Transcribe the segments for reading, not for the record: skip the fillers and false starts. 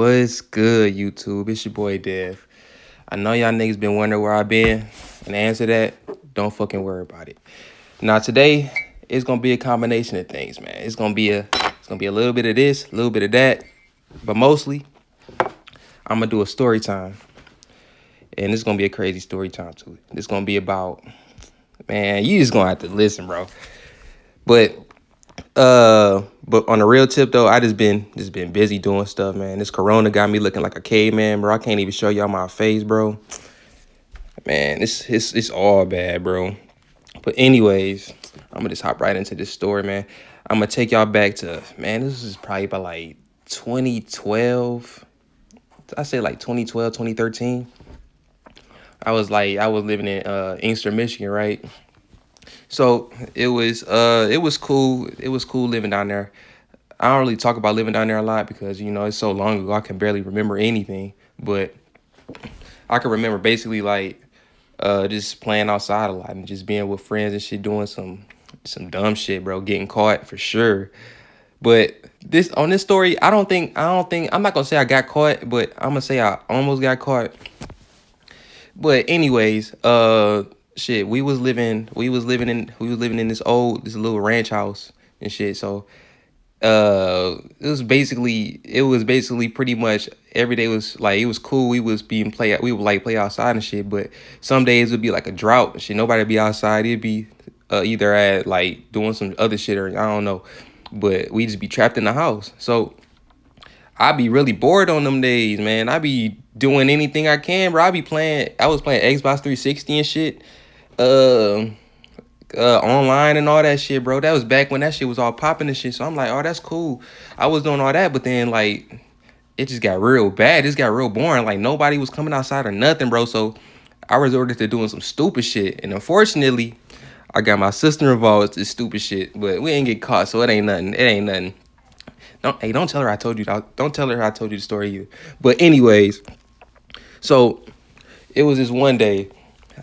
What's good, YouTube? It's your boy Dev. I know y'all niggas been wondering where I been, and the answer to that, don't fucking worry about it. Now today, it's gonna be a combination of things, man. It's gonna be a little bit of this, a little bit of that, but mostly, I'm gonna do a story time, and it's gonna be a crazy story time too. It's gonna be about, man, you just gonna have to listen, bro. But on a real tip though, I just been busy doing stuff, man. This corona got me looking like a caveman, bro. I can't even show y'all my face, bro. Man, it's all bad, bro. But anyways, I'm gonna just hop right into this story, man. I'm gonna take y'all back to, man, this is probably about like 2012. I say like 2012, 2013. I was living in Inkster, Michigan, right? So it was cool. It was cool living down there. I don't really talk about living down there a lot because, you know, it's so long ago I can barely remember anything. But I can remember basically like just playing outside a lot and just being with friends and shit, doing some dumb shit, bro, getting caught for sure. But this story, I'm not gonna say I got caught, but I'm gonna say I almost got caught. But anyways, shit, we was living in this little ranch house and shit. So it was basically pretty much every day was like, it was cool. We would like play outside and shit, but some days would be like a drought and shit. Nobody would be outside. It'd be either at like doing some other shit or I don't know, but we just be trapped in the house. So I be really bored on them days, man. I be doing anything I can, bro. I was playing Xbox 360 and shit. Online and all that shit, bro. That was back when that shit was all popping and shit. So I'm like, oh, that's cool. I was doing all that, but then like it just got real bad. It just got real boring. Like nobody was coming outside or nothing, bro. So I resorted to doing some stupid shit. And unfortunately, I got my sister involved with this stupid shit. But we ain't get caught, so it ain't nothing. It ain't nothing. Don't tell her I told you. Don't tell her I told you the story either. But anyways, so it was this one day.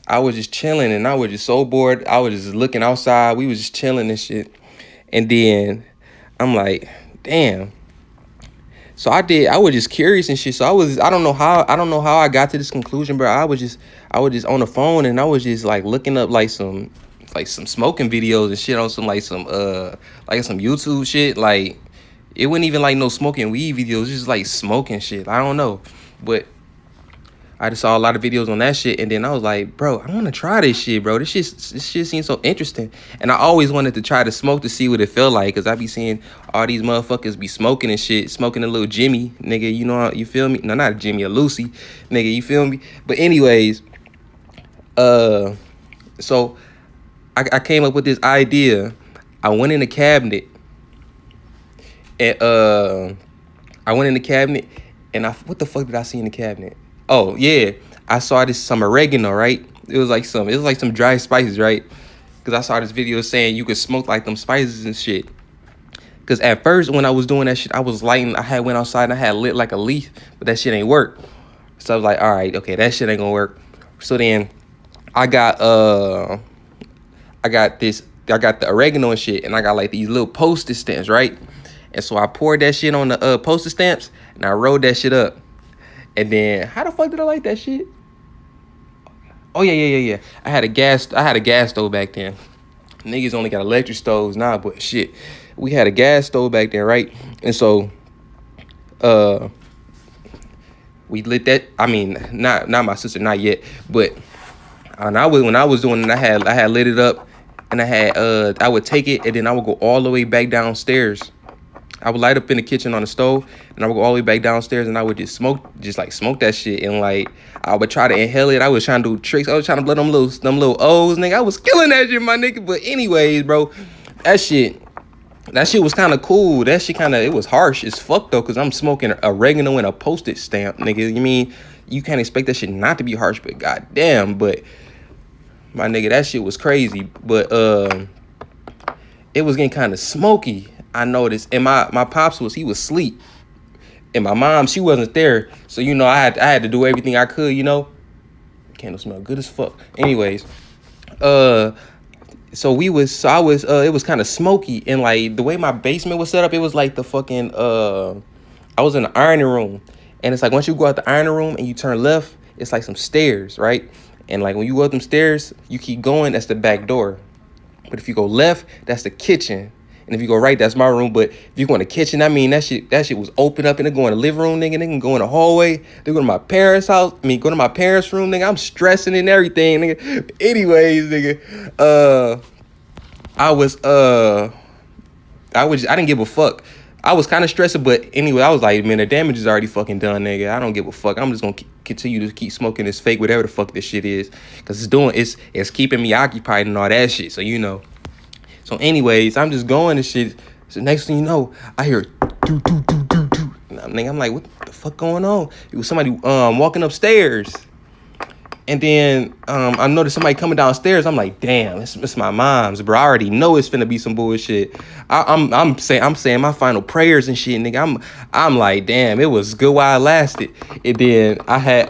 I was just chilling and I was just so bored. I was just looking outside. We was just chilling and shit. And then I'm like, damn. So I was just curious and shit. So I don't know how I got to this conclusion, bro. I was just on the phone and I was just like looking up like some smoking videos and shit on some YouTube shit. Like it wasn't even like no smoking weed videos, just like smoking shit. I don't know. But I just saw a lot of videos on that shit, and then I was like, bro, I want to try this shit, bro. This shit seems so interesting. And I always wanted to try to smoke to see what it felt like, because I be seeing all these motherfuckers be smoking and shit, smoking a little Jimmy, nigga, you know, you feel me? No, not a Jimmy, a Lucy, nigga, you feel me? But anyways, so I came up with this idea. I went in the cabinet, and what the fuck did I see in the cabinet? Oh yeah, I saw some oregano, right? It was like some dry spices, right? Because I saw this video saying you could smoke like them spices and shit. Because at first when I was doing that shit, I went outside and I had lit like a leaf, but that shit ain't work. So I was like, all right, okay, that shit ain't gonna work. So then I got the oregano and shit, and I got like these little postage stamps, right? And so I poured that shit on the postage stamps and I rolled that shit up. And then how the fuck did I like that shit? Oh yeah. I had a gas stove back then. Niggas only got electric stoves now, but shit, we had a gas stove back then, right? And so we lit that. I mean, not my sister, not yet, but when I was doing it, I had lit it up, and I would take it and then I would go all the way back downstairs. I would light up in the kitchen on the stove, and I would go all the way back downstairs, and I would just smoke that shit, and like I would try to inhale it. I was trying to do tricks. I was trying to blow them little O's, nigga. I was killing that shit, my nigga. But anyways, bro, that shit was kind of cool. That shit it was harsh as fuck though, cause I'm smoking oregano and a postage stamp, nigga. You mean you can't expect that shit not to be harsh, but goddamn, but my nigga, that shit was crazy. But it was getting kind of smoky. I noticed, and my pops he was asleep, and my mom, she wasn't there, so you know I had to do everything I could, you know. Candle smell good as fuck. Anyways, it was kind of smoky, and like the way my basement was set up, it was like the fucking I was in the ironing room, And it's like once you go out the ironing room and you turn left, it's like some stairs, right? And like when you go up them stairs, you keep going, that's the back door. But if you go left, that's the kitchen. And if you go right, that's my room. But if you go in the kitchen, I mean, that shit was open up and they go in the living room, nigga. They can go in the hallway. They go to my parents' house. I mean, go to my parents' room, nigga. I'm stressing and everything, nigga. Anyways, nigga, I didn't give a fuck. I was kind of stressed, but anyway, I was like, man, the damage is already fucking done, nigga. I don't give a fuck. I'm just gonna continue to keep smoking this fake, whatever the fuck this shit is, cause it's keeping me occupied and all that shit. So you know. So anyways, I'm just going and shit. So next thing you know, I hear do do do do do. Nigga, I'm like, what the fuck going on? It was somebody walking upstairs. And then I noticed somebody coming downstairs. I'm like, damn, it's my mom's, bro. I already know it's finna be some bullshit. I'm saying my final prayers and shit, nigga. I'm like, damn, it was good while it lasted. And then I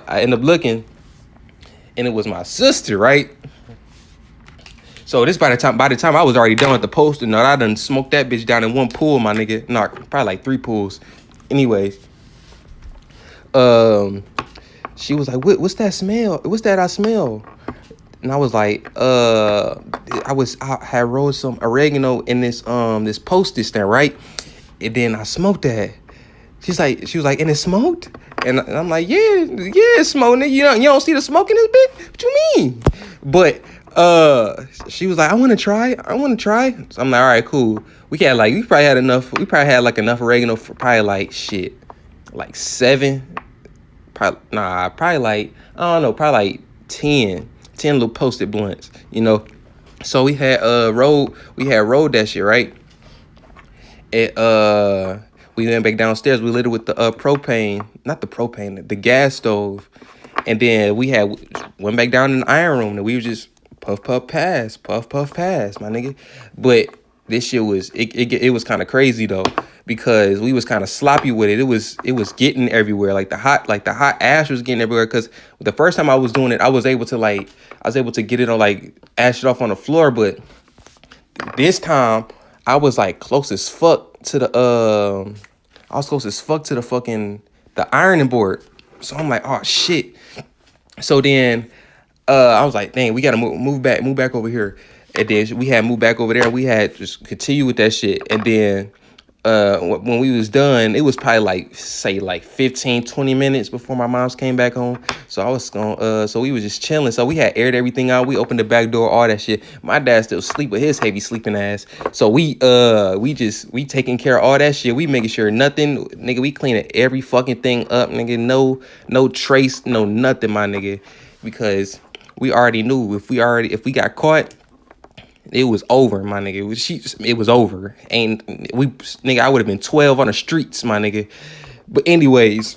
ended up looking, and it was my sister, right? So this by the time I was already done with the poster, no, I done smoked that bitch down in one pool, my nigga. No, probably like 3 pools. Anyways, she was like, what's that smell? What's that I smell? And I was like, I had rolled some oregano in this Post-it stand, right? And then I smoked that. She was like, and it smoked? And I'm like, yeah, it's smoked. You don't see the smoke in this bitch? What you mean? But she was like, I want to try. So I'm like, all right, cool. We probably had enough oregano for probably like 7. Probably like, I don't know, probably like 10 little Post-it blunts, you know. So we had rolled that shit, right? We went back downstairs. We lit it with the the gas stove. And then we went back down in the iron room, and we were just puff pass, my nigga. But this shit was it was kind of crazy though, because we was kind of sloppy with it. It was getting everywhere. Like the hot ash was getting everywhere. Because the first time I was doing it, I was able to get it on, like, ash it off on the floor. But this time I was like close as fuck to the the ironing board. So I'm like, oh shit. So then I was like, dang, we gotta move back over here. And then we had moved back over there, and we had just continue with that shit. And then when we was done, it was probably like 15-20 minutes before my mom's came back home. So I was going so we was just chilling. So we had aired everything out. We opened the back door, all that shit. My dad still sleep with his heavy sleeping ass. So we taking care of all that shit. We making sure nothing, nigga, we cleaning every fucking thing up, nigga. No trace, no nothing, my nigga. Because we already knew if we got caught, it was over, my nigga. It was over. Nigga, I would have been 12 on the streets, my nigga. But anyways,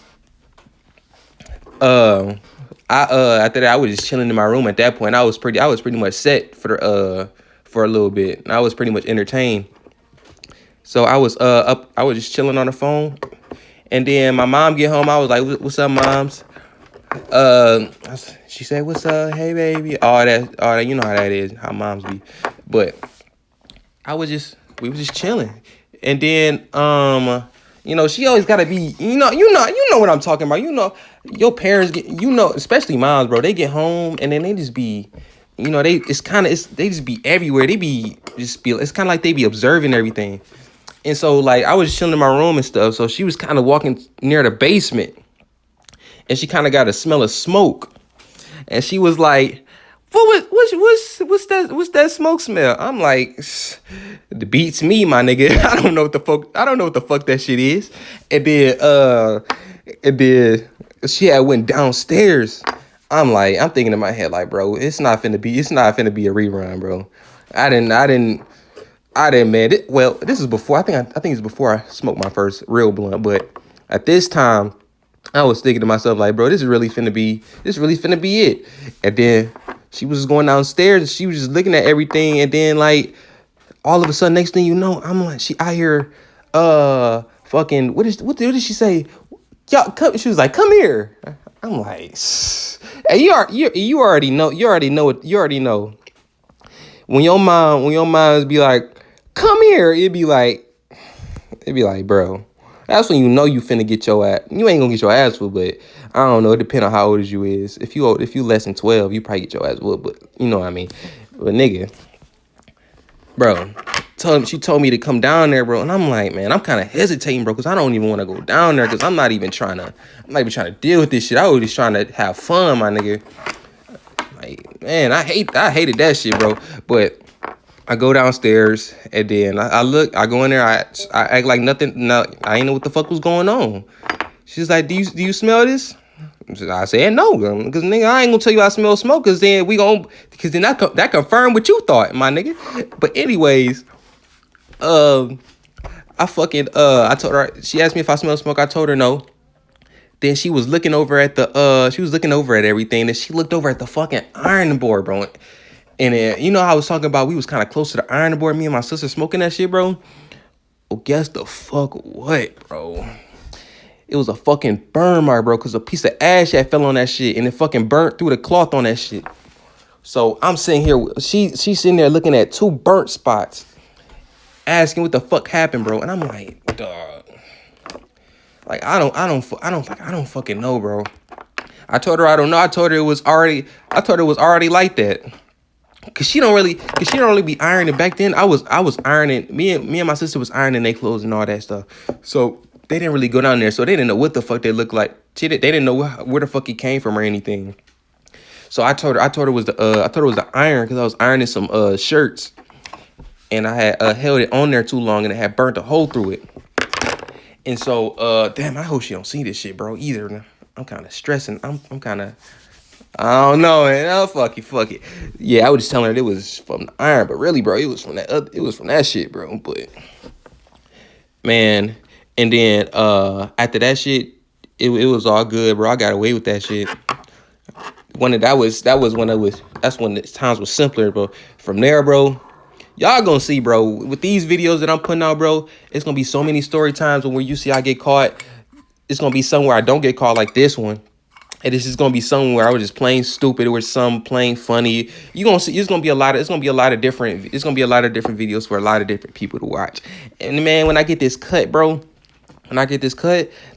after that, I was just chilling in my room. At that point, I was pretty much set for a little bit. And I was pretty much entertained. So I was up. I was just chilling on the phone, and then my mom get home. I was like, "What's up, moms?" She said, "What's up? Hey, baby." All that. You know how that is. How moms be. But we was just chilling, and then she always gotta be, you know what I'm talking about. You know, your parents get, especially moms, bro. They get home and then they just be, they just be everywhere. It's kind of like they be observing everything. And so like I was just chilling in my room and stuff. So she was kind of walking near the basement, and she kind of got a smell of smoke, and she was like, What's that smoke smell? I'm like, it beats me, my nigga. I don't know what the fuck that shit is. And then she had went downstairs. I'm thinking in my head like, bro, it's not finna be a rerun, bro. I didn't, man. Well, this is before. I think it's before I smoked my first real blunt. But at this time, I was thinking to myself like, bro, this is really finna be it. And then she was just going downstairs, and she was just looking at everything, and then like all of a sudden, next thing you know, I'm like, I hear fucking what did she say? Y'all come. She was like, come here. I'm like, hey, you already know. When your mom be like, come here, it'd be like, bro. That's when you know you finna get your ass. You ain't gonna get your ass whooped, but I don't know. It depends on how old you is. If you less than 12, you probably get your ass whooped. But you know what I mean. But nigga, bro, she told me to come down there, bro, and I'm like, man, I'm kind of hesitating, bro, because I don't even want to go down there, because I'm not even trying to deal with this shit. I was just trying to have fun, my nigga. Like, man, I hated that shit, bro. But I go downstairs, and then I go in there, I act like nothing. No, I ain't know what the fuck was going on. She's like, do you smell this? I said no, because nigga, I ain't gonna tell you I smell smoke, because then that confirmed what you thought, my nigga. But anyways, I told her, she asked me if I smell smoke. I told her no. Then she was looking over at everything. Then she looked over at the fucking ironing board, bro. And then, you know how I was talking about we was kind of close to the ironing board, me and my sister smoking that shit, bro? Well, guess the fuck what, bro? It was a fucking burn mark, bro, because a piece of ash had fell on that shit, and it fucking burnt through the cloth on that shit. So I'm sitting here, she's sitting there looking at 2 burnt spots, asking what the fuck happened, bro. And I'm like, dog. Like, I don't fucking know, bro. I told her I don't know. I told her it was already like that. Cause she don't really be ironing. Back then I was ironing. Me and my sister was ironing their clothes and all that stuff. So they didn't really go down there. So they didn't know what the fuck they looked like. They didn't know where the fuck it came from or anything. So I told her it was the iron, because I was ironing some shirts, and I had held it on there too long, and it had burnt a hole through it. And so damn, I hope she don't see this shit, bro, either. I'm kind of stressing. I'm kind of, I don't know, man. Oh, fuck it. Yeah, I was just telling her it was from the iron, but really, bro, it was from that shit, bro. But man, and then after that shit, it was all good, bro. I got away with that shit. That's when the times was simpler, bro. From there, bro, y'all gonna see, bro, with these videos that I'm putting out, bro, it's gonna be so many story times when you see I get caught. It's gonna be somewhere I don't get caught, like this one. And this is gonna be somewhere I was just playing stupid or some playing it's gonna be a lot of different videos for a lot of different people to watch. And man, when I get this cut, bro, then I'm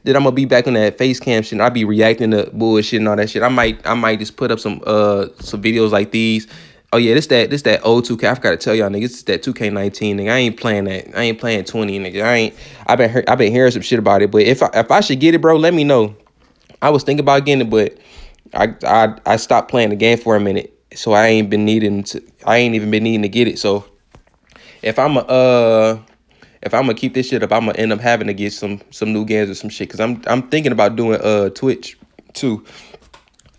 gonna be back on that face cam shit, and I'll be reacting to bullshit and all that shit. I might just put up some videos like these. Oh yeah, this that old 2K. I forgot to tell y'all niggas, it's that 2K19 nigga. I ain't playing that. I ain't playing 20 nigga. I've been hearing some shit about it. But if I should get it, bro, let me know. I was thinking about getting it, but I stopped playing the game for a minute, so I ain't even been needing to get it. So if I'm gonna keep this shit up, I'm gonna end up having to get some new games or some shit, because I'm thinking about doing Twitch too.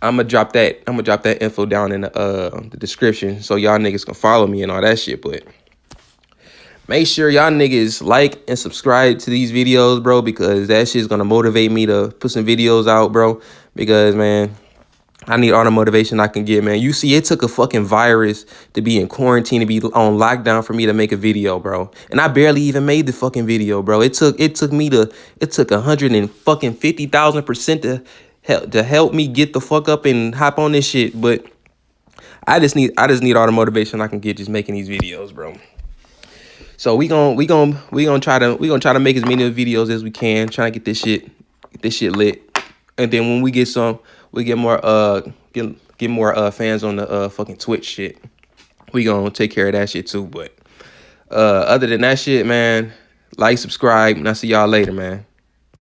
I'm gonna drop that info down in the description, so y'all niggas can follow me and all that shit. But make sure y'all niggas like and subscribe to these videos, bro, because that shit's gonna motivate me to put some videos out, bro. Because, man, I need all the motivation I can get, man. You see, it took a fucking virus to be in quarantine, to be on lockdown for me to make a video, bro. And I barely even made the fucking video, bro. It took 150,000% to help me get the fuck up and hop on this shit. But I just need all the motivation I can get just making these videos, bro. So we gonna try to make as many videos as we can, trying to get this shit lit. And then when we get more fans on the fucking Twitch shit, we gonna take care of that shit too. But other than that shit, man, like, subscribe, and I'll see y'all later, man.